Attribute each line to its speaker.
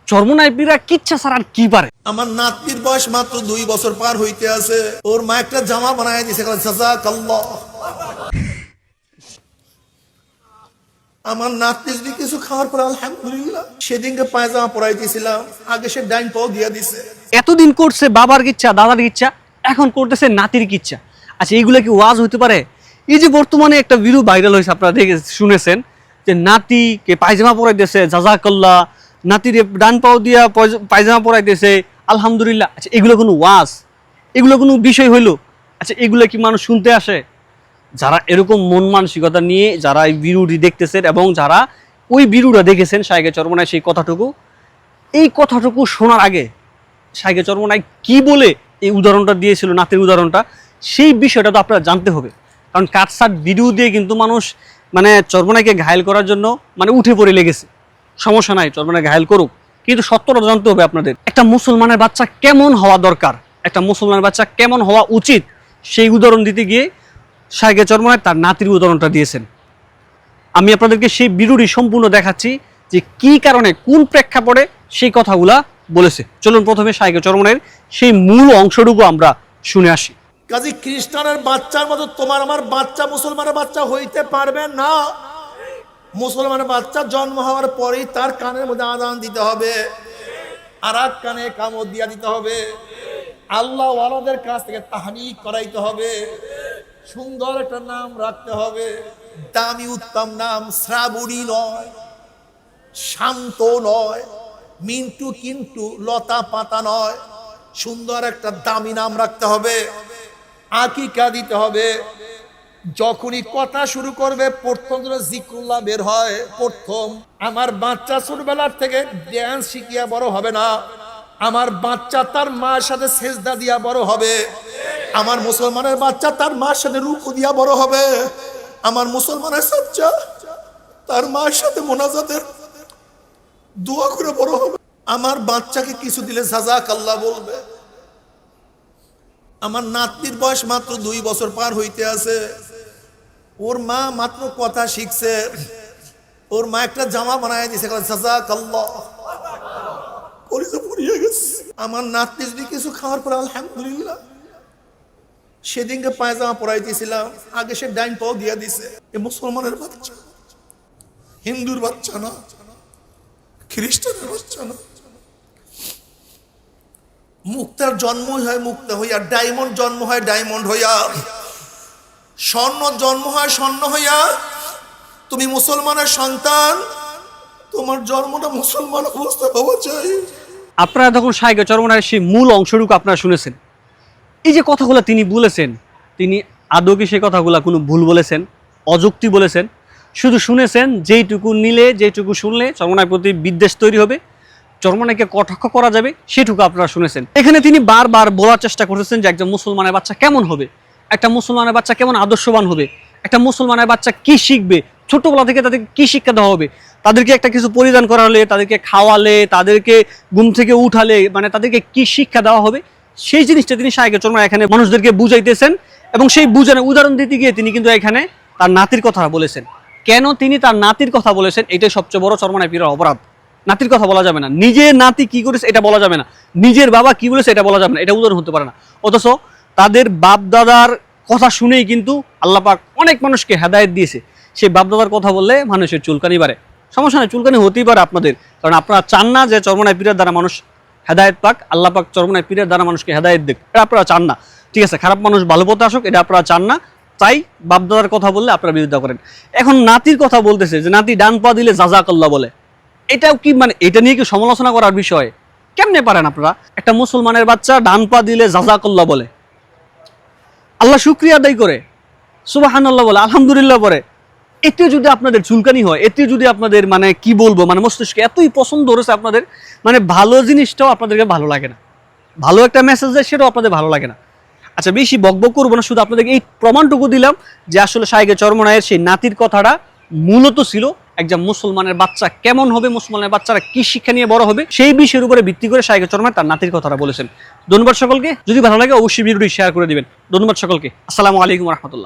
Speaker 1: চরমোনাই পীরা কিচ্ছা ছাড়া আর কি পারে?
Speaker 2: আমার নাতির বয়স মাত্র 2 বছর পার হইতে আছে, ওর মা একটা জামা বানায় দিছে, জাযাকাল্লাহ। আমার নাতি যদি কিছু খাওয়ার পর আলহামদুলিল্লাহ, সেদিনকে পায়জামা পরাইতেছিলাম, আগে সে ডাইন পাও দিয়া দিছে।
Speaker 1: এতদিন করছে বাবার কিচ্ছা, দাদার কিচ্ছা, এখন করতেছে নাতির কিচ্ছা। আচ্ছা, এইগুলা কি ওয়াজ হইতে পারে? এই যে বর্তমানে একটা ভিডিও ভাইরাল হয়েছে, আপনারা দেখে শুনেছেন যে নাতিকে পায়জামা পরাইতেছে জাযাকাল্লাহ, নাতির ডান পাও দিয়া পায়জামা পরাইতেছে আলহামদুলিল্লাহ। আচ্ছা, এগুলো কোনো ওয়াজ? এগুলো কোনো বিষয় হইলো? আচ্ছা, এগুলো কি মানুষ শুনতে আসে? যারা এরকম মন মানসিকতা নিয়ে যারা এই ভিডিওটি দেখতেছেন এবং যারা ওই ভিডিওটা দেখেছেন শায়খে চরমোনাই সেই কথাটুকু, এই কথাটুকু শোনার আগে শায়খে চরমোনাই কি বলে এই উদাহরণটা দিয়েছিল, নাতির উদাহরণটা, সেই বিষয়টা তো আপনারা জানতে হবে। কারণ কাটসাট ভিডিও দিয়ে কিন্তু মানুষ মানে চরমোনাইকে ঘায়েল করার জন্য মানে উঠে পড়ে লেগেছে। সমস্যা নাই, চরমোনাই ঘায়েল করুক, কিন্তু সত্যটা জানতে হবে আপনাদের। একটা মুসলমানের বাচ্চা কেমন হওয়া দরকার, একটা মুসলমানের বাচ্চা কেমন হওয়া উচিত, সেই উদাহরণ দিতে গিয়ে শায়খে চরমোনাই তার নাতির উদাহরণটা দিয়েছেন। আমি আপনাদেরকে সেই ভিডিওটি সম্পূর্ণ দেখাচ্ছি যে কি কারণে, কোন প্রেক্ষাপটে সেই কথাগুলা বলেছে। চলুন প্রথমে শায়খে চরমোনাইয়ের সেই মূল অংশটুকু আমরা শুনে আসি।
Speaker 2: কাজী খ্রিস্টানের বাচ্চার মতো তোমার আমার বাচ্চা মুসলমানের বাচ্চা হইতে পারবে না। মুসলমানের বাচ্চা জন্ম হওয়ার পরেই তার কানের মধ্যে আযান দিতে হবে, আর এক কানে কামত দিয়া দিতে হবে, আল্লাহ ওয়ালাদের কাছ থেকে তাহনিক করাইতে হবে, সুন্দর একটা নাম রাখতে হবে, দামি উত্তম নাম, শ্রাবণী নয়, শান্ত নয়, মিন্টু কিন্তু লতা পাতা নয়, সুন্দর একটা দামি নাম রাখতে হবে, আকিকা দিতে হবে। যখনই কথা শুরু করবে প্রথম যেন জিক্রুল্লাহ বের হয়। প্রথম আমার বাচ্চা ছোটবেলার থেকে ড্যান্স শিখিয়া বড় হবে না, আমার বাচ্চা তার মার সাথে সেজদা দিয়া বড় হবে, আমার মুসলমানের বাচ্চা তার মার সাথে রুকু দিয়া বড় হবে, আমার মুসলমানের বাচ্চা তার মার সাথে মোনাজাতের দোয়া করে বড় হবে, আমার বাচ্চাকে কিছু দিলে জাযাকাল্লাহ বলবে। আমার নাতির বয়স মাত্র 2 বছর পার হইতে আছে, ওর মা মাত্র কথা শিখছে, ওর মা একটা জামা বানায় দিছে, জাযাকাল্লাহ। কলিজা পুড়িয়ে গেছে। আমার নাতি যদি কিছু খাওয়ার পর আলহামদুলিল্লাহ, সেদিনকে পায়জামা পরাইতেছিলাম, আগে সে ডাইন পাও দিয়া দিছে। এ মুসলমানের বাচ্চা, হিন্দুর বাচ্চা না, খ্রিস্টানের বাচ্চা না। মুক্তার জন্ম হয় মুক্তা হইয়া, ডায়মন্ড জন্ম হয় ডায়মন্ড হইয়া, স্বর্ণ জন্ম হয় স্বর্ণ হইয়া। তুমি মুসলমানের সন্তান, তোমার জন্মটা মুসলমান অবস্থা হওয়া চাই।
Speaker 1: আপনারা তখন শায়খে চরমোনাইয়ের সেই মূল অংশটুকু আপনারা শুনেছেন। এই যে কথাগুলো তিনি বলেছেন, তিনি আদৌ কি সেই কথাগুলো কোনো ভুল বলেছেন, অযুক্তি বলেছেন? শুধু শুনেছেন, যেইটুকু নিলে, যেইটুকু শুনলে চরমোনাইয়ের প্রতি বিদ্বেষ তৈরি হবে, চরমোনাইকে কটাক্ষ করা যাবে, সেটুকু আপনারা শুনেছেন। এখানে তিনি বারবার বলার চেষ্টা করতেছেন যে একজন মুসলমানের বাচ্চা কেমন হবে, একটা মুসলমানের বাচ্চা কেমন আদর্শবান হবে, একটা মুসলমানের বাচ্চা কি শিখবে, ছোটবেলা থেকে তাদেরকে কি শিক্ষা দেওয়া হবে, তাদেরকে একটা কিছু পরিধান করালে, তাদেরকে খাওয়ালে, তাদেরকে ঘুম থেকে উঠালে, মানে তাদেরকে কি শিক্ষা দেওয়া হবে, সেই জিনিসটা তিনি শায়খে চরমোনাই এখানে মানুষদেরকে বুঝাইতেছেন। এবং সেই বুঝানোর উদাহরণ দিতে গিয়ে তিনি কিন্তু এখানে তার নাতির কথা বলেছেন। কেন তিনি তার নাতির কথা বলেছেন, এটাই সবচেয়ে বড় চরমোনাই পীরের অপরাধ। নাতির কথা বলা যাবে না, নিজের নাতি কি করেছে এটা বলা যাবে না, নিজের বাবা কি বলেছে এটা বলা যাবে না, এটা উদাহরণ হতে পারে না। অথচ তাদের বাপ দাদার কথা শুনেই কিন্তু আল্লাহ পাক অনেক মানুষকে হেদায়েত দিয়েছে। সেই বাপ দাদার কথা বললে মানুষের চুলকানি বাড়ে। সমস্যা নেই, চুলকানি হতেই পারে আপনাদের, কারণ আপনারা চান না যে চরমোনাই পীরের দ্বারা মানুষ হেদায়েত পাক, আল্লাহ পাক চরমোনাই পীরের দ্বারা মানুষকে হেদায়েত দেখ, এটা আপনারা চান না। ঠিক আছে, খারাপ মানুষ ভালো পথে আসুক, এটা আপনারা চান না, তাই বাপ দাদার কথা বললে আপনারা বিরোধিতা করেন। এখন নাতির কথা বলতেছে যে নাতি ডান পা দিলে জাযাকাল্লাহ বলে, এটাও কি মানে এটা নিয়ে কি সমালোচনা করার বিষয়? কেমনে পারেন আপনারা? একটা মুসলমানের বাচ্চা ডান পা দিলে জাযাকাল্লাহ বলে, আল্লাহ শুকরিয়া আদায় করে, সুবহানাল্লাহ বলে, আলহামদুলিল্লাহ বলে, এতে যদি আপনাদের চুলকানি হয়, এতে যদি আপনাদের মানে কি বলবো, মানে মস্তিষ্কে এতই পছন্দ হয়েছে আপনাদের, মানে ভালো জিনিসটাও আপনাদেরকে ভালো লাগে না, ভালো একটা মেসেজ দেয় সেটাও আপনাদের ভালো লাগে না। আচ্ছা, বেশি বকবক করবো না, শুধু আপনাদেরকে এই প্রমাণটুকু দিলাম যে আসলে শায়খে চরমোনাইয়ের সেই নাতির কথাটা মূলত ছিল একজন মুসলমানের বাচ্চা কেমন হবে, মুসলমানের বাচ্চারা কি শিক্ষা নিয়ে বড় হবে, সেই বিষয়ের উপরে ভিত্তি করে শায়খে চরমোনাই তার নাতির কথাটা বলেছেন। ধন্যবাদ সকলকে। যদি ভালো লাগে অবশ্যই ভিডিওটি শেয়ার করে দিবেন। ধন্যবাদ সকলকে। আসসালামু আলাইকুম ওয়া রাহমাতুল্লাহ।